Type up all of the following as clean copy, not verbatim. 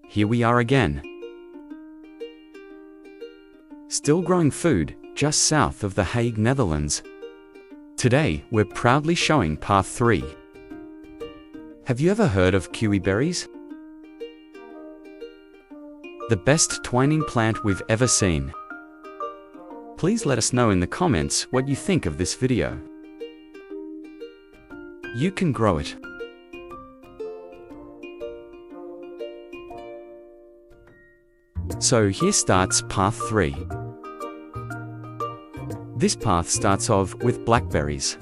here we are again. Still growing food, just south of The Hague, Netherlands. Today, we're proudly showing Path 3. Have you ever heard of Kiwibarries? The best twining plant we've ever seen. Please let us know in the comments what you think of this video. You can grow it. So here starts Path 3. This path starts off with blackberries.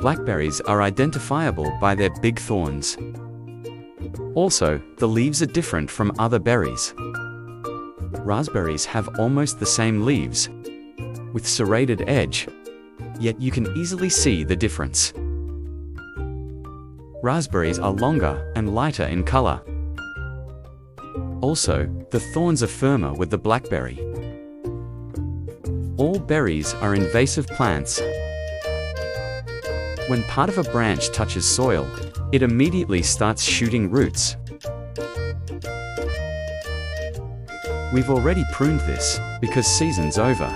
Blackberries are identifiable by their big thorns. Also, the leaves are different from other berries. Raspberries have almost the same leaves, with serrated edge, yet you can easily see the difference. Raspberries are longer and lighter in color. Also, the thorns are firmer with the blackberry. All berries are invasive plants. When part of a branch touches soil, it immediately starts shooting roots. We've already pruned this, because season's over.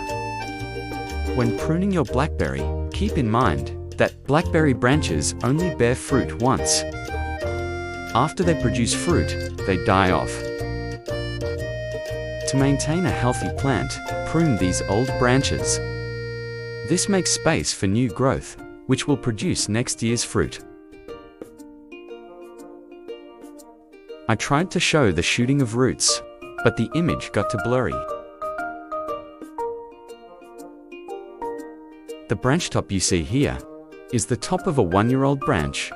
When pruning your blackberry, keep in mind that blackberry branches only bear fruit once. After they produce fruit, they die off. To maintain a healthy plant, prune these old branches. This makes space for new growth, which will produce next year's fruit. I tried to show the shooting of roots, but the image got too blurry. The branch top you see here is the top of a 1-year-old branch.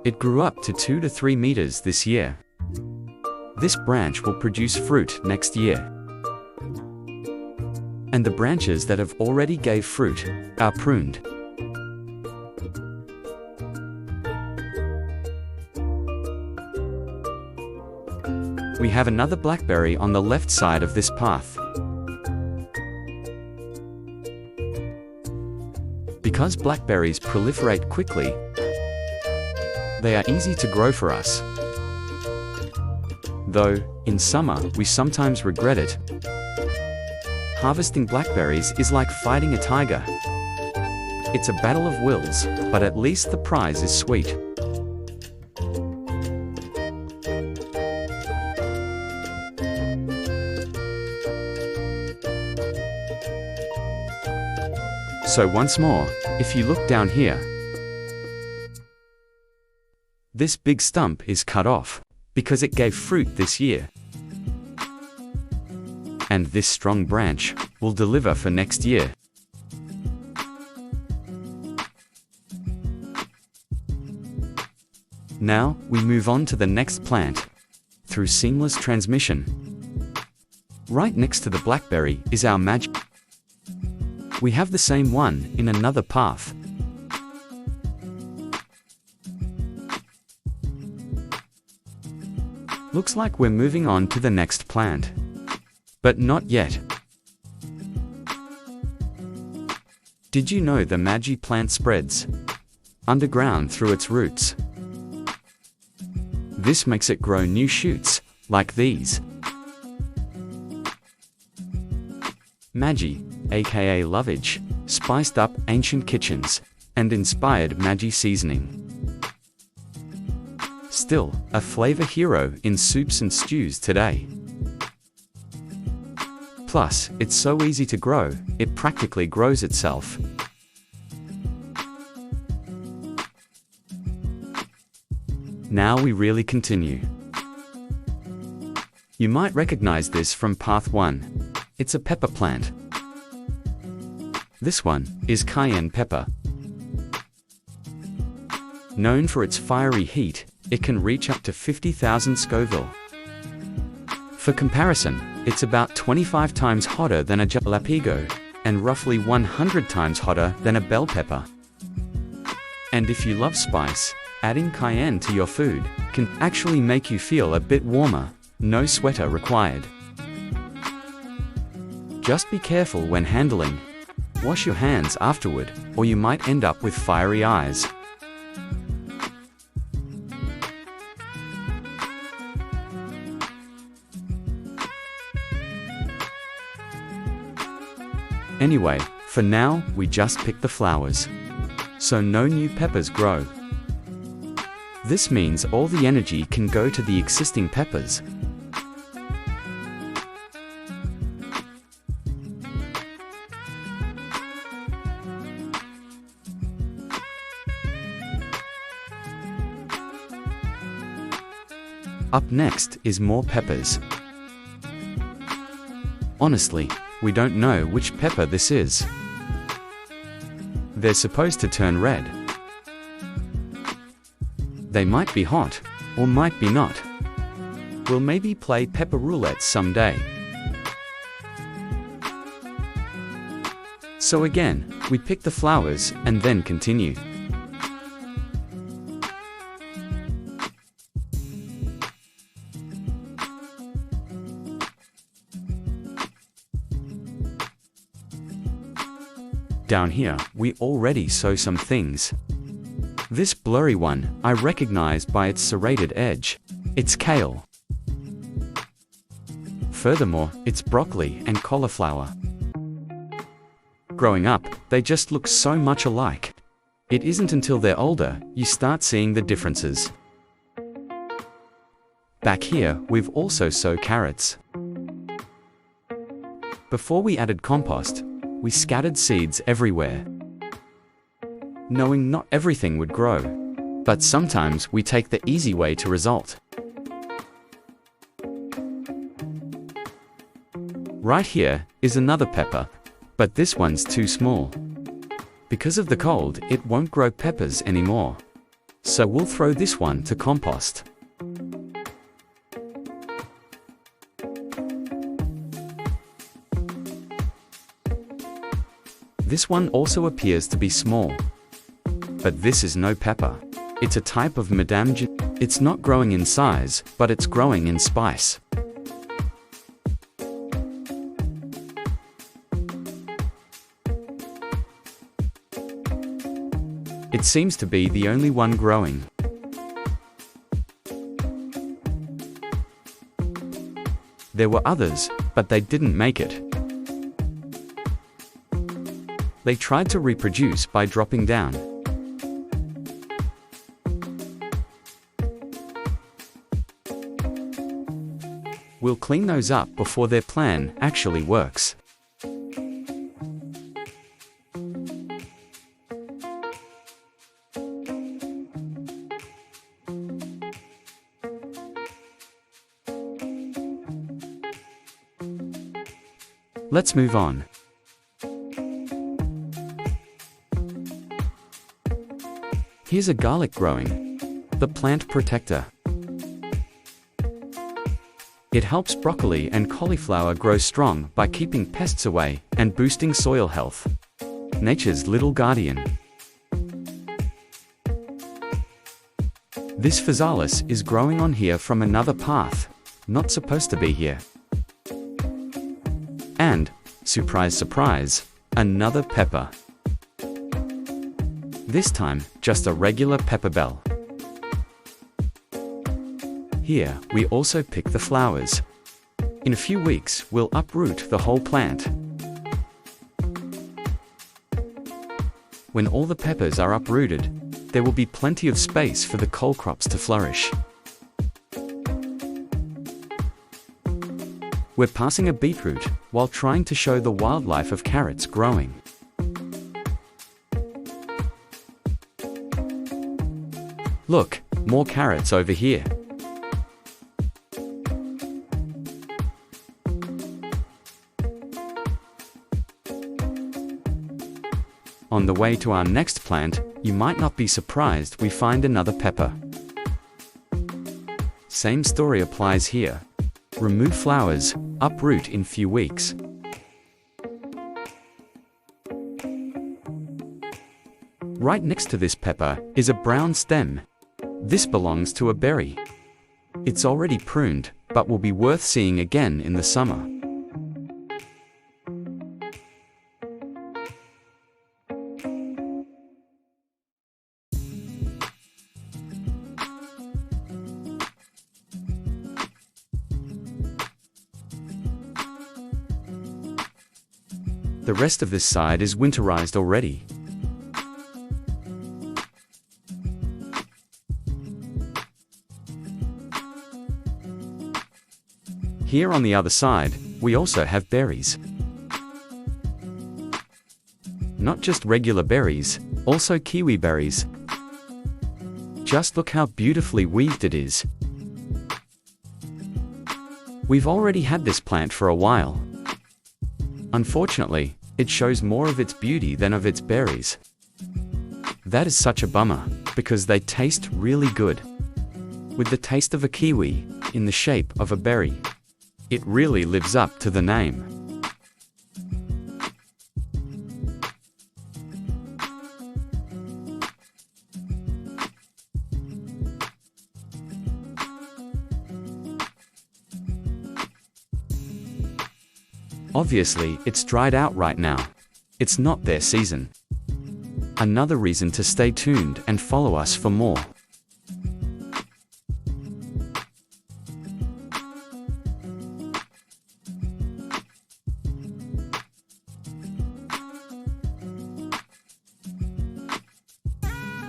It grew up to 2 to 3 meters this year. This branch will produce fruit next year. And the branches that have already gave fruit are pruned. We have another blackberry on the left side of this path. Because blackberries proliferate quickly, they are easy to grow for us. Though, in summer, we sometimes regret it. Harvesting blackberries is like fighting a tiger. It's a battle of wills, but at least the prize is sweet. So once more, if you look down here, this big stump is cut off, because it gave fruit this year. And this strong branch will deliver for next year. Now, we move on to the next plant, through seamless transmission. Right next to the blackberry is our magic. We have the same one in another path. Looks like we're moving on to the next plant. But not yet. Did you know the Magi plant spreads underground through its roots? This makes it grow new shoots, like these. Magi, aka lovage, spiced up ancient kitchens and inspired Magi seasoning. Still, a flavor hero in soups and stews today. Plus, it's so easy to grow, it practically grows itself. Now we really continue. You might recognize this from Path 1. It's a pepper plant. This one is cayenne pepper. Known for its fiery heat, it can reach up to 50,000 Scoville. For comparison, it's about 25 times hotter than a jalapeno, and roughly 100 times hotter than a bell pepper. And if you love spice, adding cayenne to your food can actually make you feel a bit warmer, no sweater required. Just be careful when handling. Wash your hands afterward, or you might end up with fiery eyes. Anyway, for now, we just pick the flowers. So no new peppers grow. This means all the energy can go to the existing peppers. Up next is more peppers. Honestly, we don't know which pepper this is. They're supposed to turn red. They might be hot, or might be not. We'll maybe play pepper roulette someday. So again, we pick the flowers and then continue. Down here, we already saw some things. This blurry one, I recognize by its serrated edge. It's kale. Furthermore, it's broccoli and cauliflower. Growing up, they just look so much alike. It isn't until they're older, you start seeing the differences. Back here, we've also sown carrots. Before we added compost, we scattered seeds everywhere, knowing not everything would grow. But sometimes we take the easy way to result. Right here is another pepper, but this one's too small. Because of the cold, it won't grow peppers anymore. So we'll throw this one to compost. This one also appears to be small. But this is no pepper. It's a type of Madame J. It's not growing in size, but it's growing in spice. It seems to be the only one growing. There were others, but they didn't make it. They tried to reproduce by dropping down. We'll clean those up before their plan actually works. Let's move on. Here's a garlic growing, the plant protector. It helps broccoli and cauliflower grow strong by keeping pests away and boosting soil health. Nature's little guardian. This physalis is growing on here from another path, not supposed to be here. And, surprise surprise, another pepper. This time, just a regular pepper bell. Here, we also pick the flowers. In a few weeks, we'll uproot the whole plant. When all the peppers are uprooted, there will be plenty of space for the cole crops to flourish. We're passing a beetroot while trying to show the wildlife of carrots growing. Look, more carrots over here. On the way to our next plant, you might not be surprised we find another pepper. Same story applies here. Remove flowers, uproot in few weeks. Right next to this pepper is a brown stem. This belongs to a berry. It's already pruned, but will be worth seeing again in the summer. The rest of this side is winterized already. Here on the other side, we also have berries. Not just regular berries, also Kiwibarries. Just look how beautifully weaved it is. We've already had this plant for a while. Unfortunately, it shows more of its beauty than of its berries. That is such a bummer, because they taste really good. With the taste of a kiwi, in the shape of a berry. It really lives up to the name. Obviously, it's dried out right now. It's not their season. Another reason to stay tuned and follow us for more.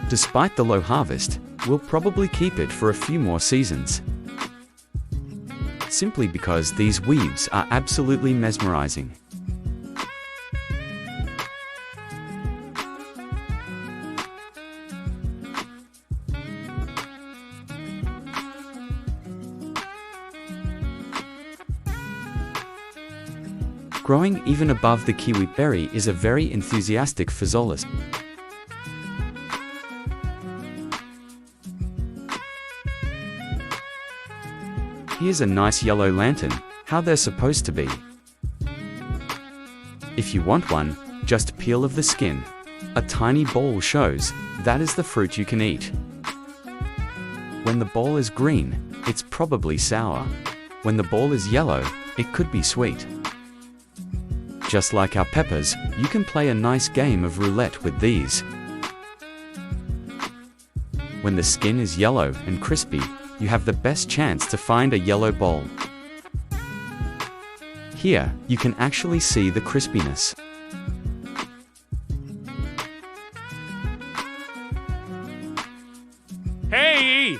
Despite the low harvest, we'll probably keep it for a few more seasons. Simply because these weaves are absolutely mesmerizing. Growing even above the kiwi berry is a very enthusiastic physalis. Here's a nice yellow lantern, how they're supposed to be. If you want one, just peel off the skin. A tiny ball shows, that is the fruit you can eat. When the ball is green, it's probably sour. When the ball is yellow, it could be sweet. Just like our peppers, you can play a nice game of roulette with these. When the skin is yellow and crispy, you have the best chance to find a yellow ball. Here, you can actually see the crispiness. Hey!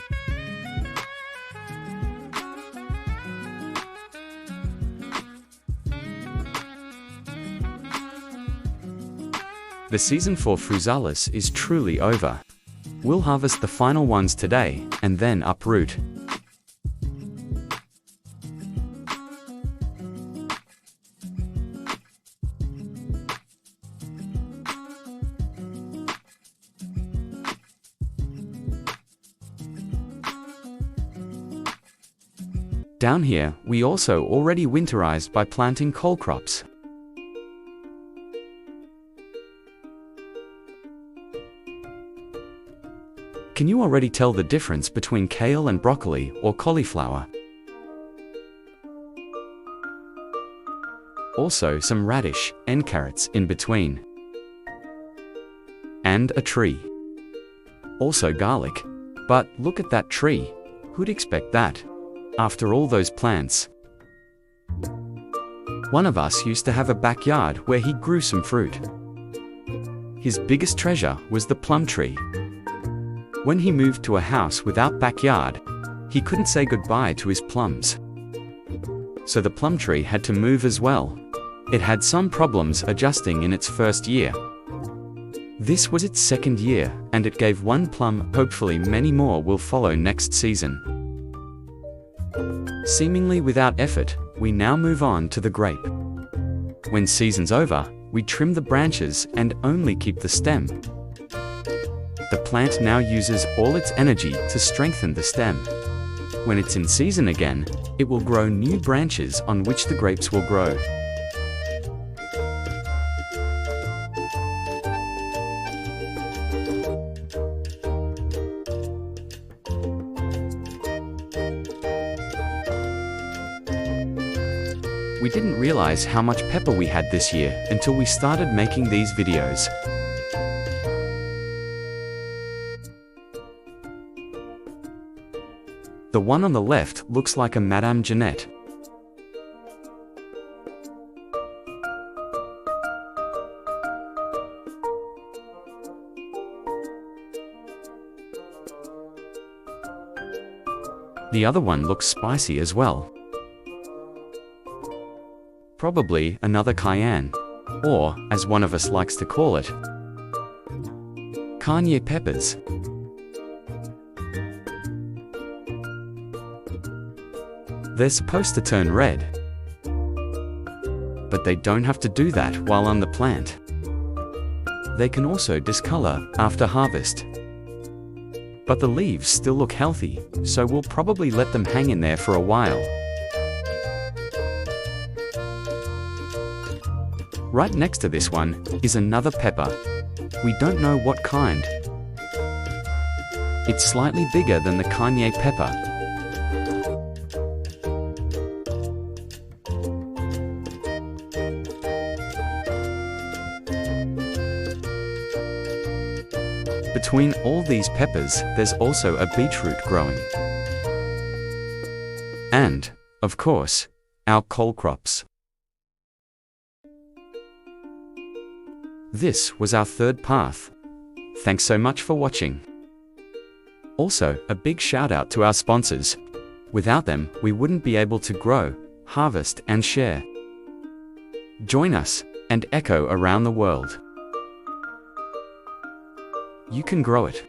The season for physalis is truly over. We'll harvest the final ones today, and then uproot. Down here, we also already winterized by planting cole crops. Can you already tell the difference between kale and broccoli or cauliflower? Also some radish and carrots in between. And a tree. Also garlic. But look at that tree. Who'd expect that? After all those plants. One of us used to have a backyard where he grew some fruit. His biggest treasure was the plum tree. When he moved to a house without backyard, he couldn't say goodbye to his plums. So the plum tree had to move as well. It had some problems adjusting in its first year. This was its second year, and it gave one plum. Hopefully many more will follow next season. Seemingly without effort, we now move on to the grape. When season's over, we trim the branches and only keep the stem. The plant now uses all its energy to strengthen the stem. When it's in season again, it will grow new branches on which the grapes will grow. We didn't realize how much pepper we had this year until we started making these videos. The one on the left looks like a Madame Jeanette. The other one looks spicy as well. Probably another cayenne, or, as one of us likes to call it, Kanye peppers. They're supposed to turn red, but they don't have to do that while on the plant. They can also discolor after harvest. But the leaves still look healthy, so we'll probably let them hang in there for a while. Right next to this one is another pepper. We don't know what kind. It's slightly bigger than the Kanye pepper. Between all these peppers, there's also a beetroot growing. And, of course, our cole crops. This was our third path. Thanks so much for watching. Also, a big shout out to our sponsors. Without them, we wouldn't be able to grow, harvest, and share. Join us and echo around the world. You can grow it.